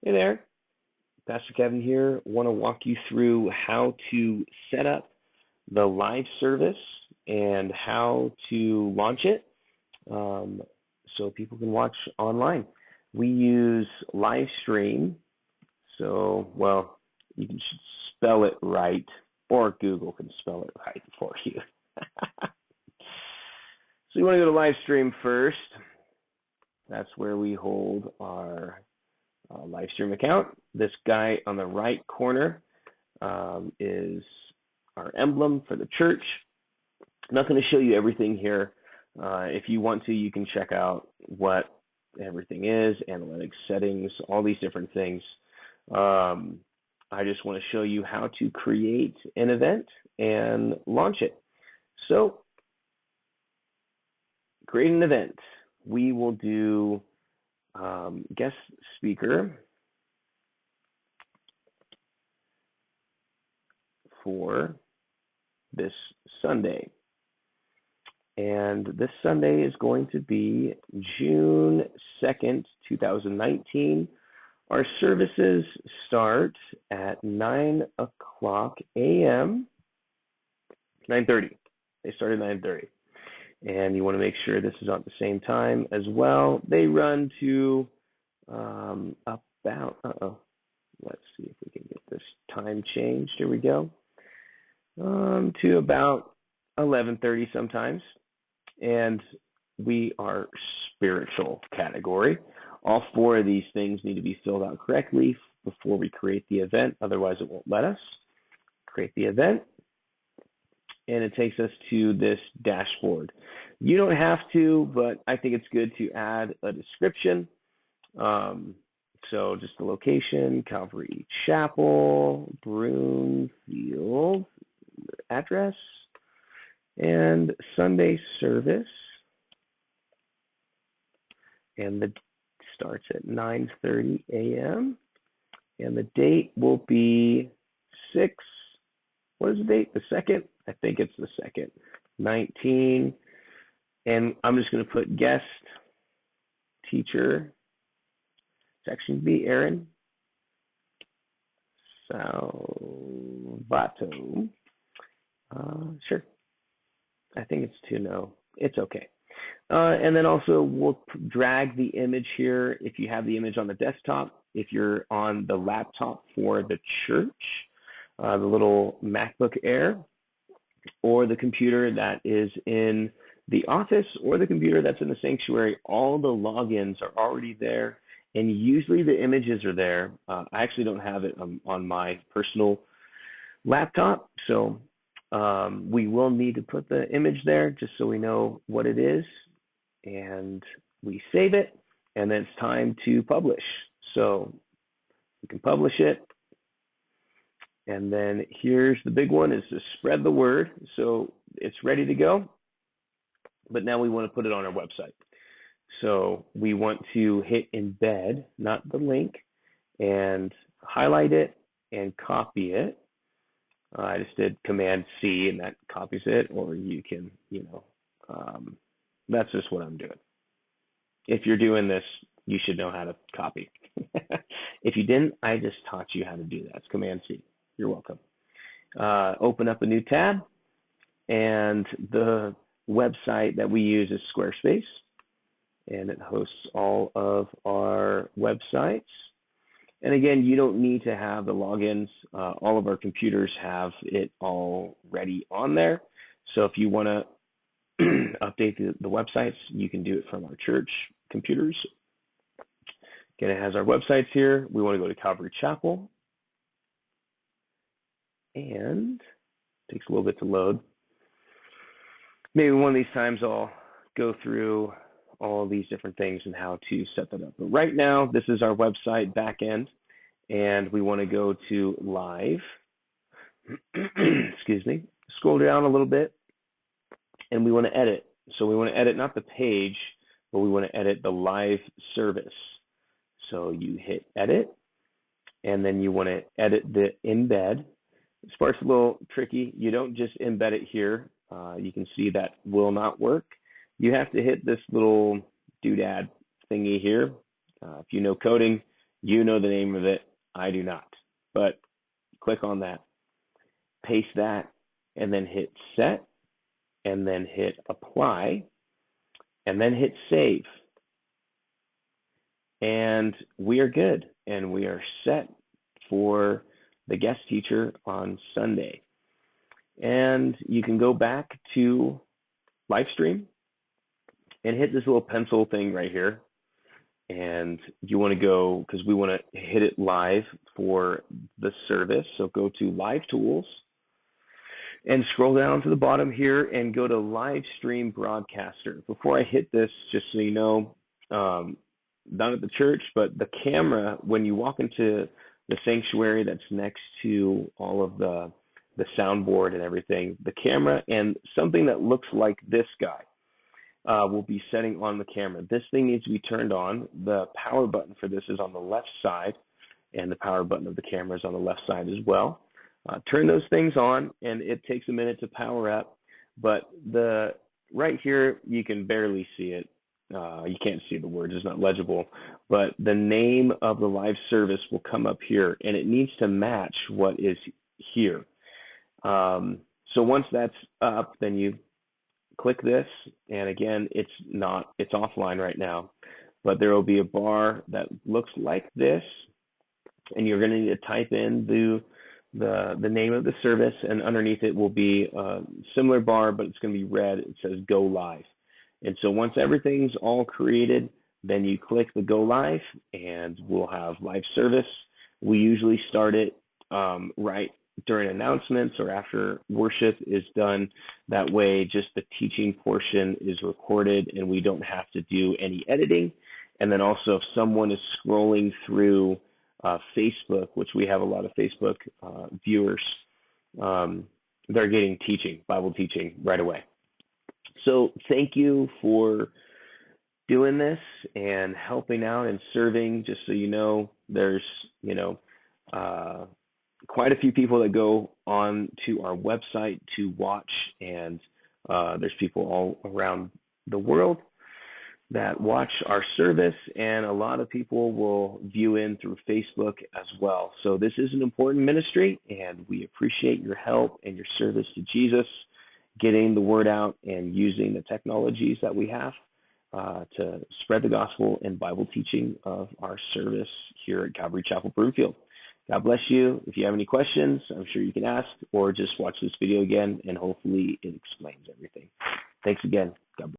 Hey there, Pastor Kevin here. Want to walk you through how to set up the live service and how to launch it so people can watch online. We use LiveStream, so, well, you can spell it right, or Google can spell it right for you. So you want to go to LiveStream first. That's where we hold our LiveStream account. This guy on the right corner is our emblem for the church. I'm not going to show you everything here. If you want to, you can check out what everything is, analytics, settings, all these different things. I just want to show you how to create an event and launch it. So, create an event. We will do guest speaker for this Sunday. And this Sunday is going to be June 2nd, 2019. Our services start at 9 o'clock a.m. 9:30. They start at 9:30. And you want to make sure this is at the same time as well. They run to about, let's see if we can get this time changed. Here we go. To about 11:30 sometimes. And we are spiritual category. All four of these things need to be filled out correctly before we create the event. Otherwise, it won't let us create the event. And it takes us to this dashboard. You don't have to, but I think it's good to add a description. So just the location, Calvary Chapel, Broomfield, address, and Sunday service. And the starts at 9:30 a.m. And the date will be what is the date? The 2nd? I think it's the 2nd. 19. And I'm just going to put guest teacher. Section B, Aaron Salvato. Sure. I think it's 2. No, it's okay. And then also we'll drag the image here. If you have the image on the desktop, if you're on the laptop for the church, the little MacBook Air, or the computer that is in the office, or the computer that's in the sanctuary, all the logins are already there, and usually the images are there. I actually don't have it on my personal laptop, so we will need to put the image there just so we know what it is, and we save it, and then it's time to publish. So we can publish it. And then here's the big one, is to spread the word. So it's ready to go, but now we want to put it on our website. So we want to hit embed, not the link, and highlight it and copy it. I just did Command C and that copies it, or you can, that's just what I'm doing. If you're doing this, you should know how to copy. If you didn't, I just taught you how to do that. It's Command C. You're welcome. Open up a new tab, and the website that we use is Squarespace, and it hosts all of our websites. And again, you don't need to have the logins. All of our computers have it already on there. So if you want to update the websites, you can do it from our church computers. Again, it has our websites here. We want to go to Calvary Chapel. And it takes a little bit to load. Maybe one of these times I'll go through all these different things and how to set that up. But right now, this is our website backend, and we want to go to live. Excuse me. Scroll down a little bit, and we want to edit. So we want to edit not the page, but we want to edit the live service. So you hit edit, and then you want to edit the embed. This part's a little tricky. You don't just embed it here. You can see that will not work. You have to hit this little doodad thingy here. If you know coding, You know the name of it. I do not. But click on that, paste that, and then hit set, and then hit apply, and then hit save. And we are good, and we are set for the guest teacher on Sunday. And you can go back to LiveStream and hit this little pencil thing right here. And you want to go, because we want to hit it live for the service. So go to Live Tools and scroll down to the bottom here and go to LiveStream Broadcaster. Before I hit this, just so you know, not at the church, but the camera, when you walk into the sanctuary that's next to all of the soundboard and everything, the camera and something that looks like this guy will be setting on the camera. This thing needs to be turned on. The power button for this is on the left side, and the power button of the camera is on the left side as well. Turn those things on, and it takes a minute to power up. But right here, you can barely see it. You can't see the words, it's not legible. But the name of the live service will come up here, and it needs to match what is here. So once that's up, then you click this, and again, it's offline right now, but there will be a bar that looks like this, and you're going to need to type in the name of the service, and underneath it will be a similar bar, but it's going to be red. It says Go Live. And so once everything's all created, then you click the Go Live, and we'll have live service. We usually start it right during announcements or after worship is done. That way, just the teaching portion is recorded and we don't have to do any editing. And then also, if someone is scrolling through Facebook, which we have a lot of Facebook viewers, they're getting Bible teaching right away. So thank you for doing this and helping out and serving. Just so you know, there's, quite a few people that go on to our website to watch, and there's people all around the world that watch our service, and a lot of people will view in through Facebook as well. So this is an important ministry, and we appreciate your help and your service to Jesus, getting the word out and using the technologies that we have to spread the gospel and Bible teaching of our service here at Calvary Chapel Broomfield. God bless you. If you have any questions, I'm sure you can ask, or just watch this video again, and hopefully it explains everything. Thanks again. God bless.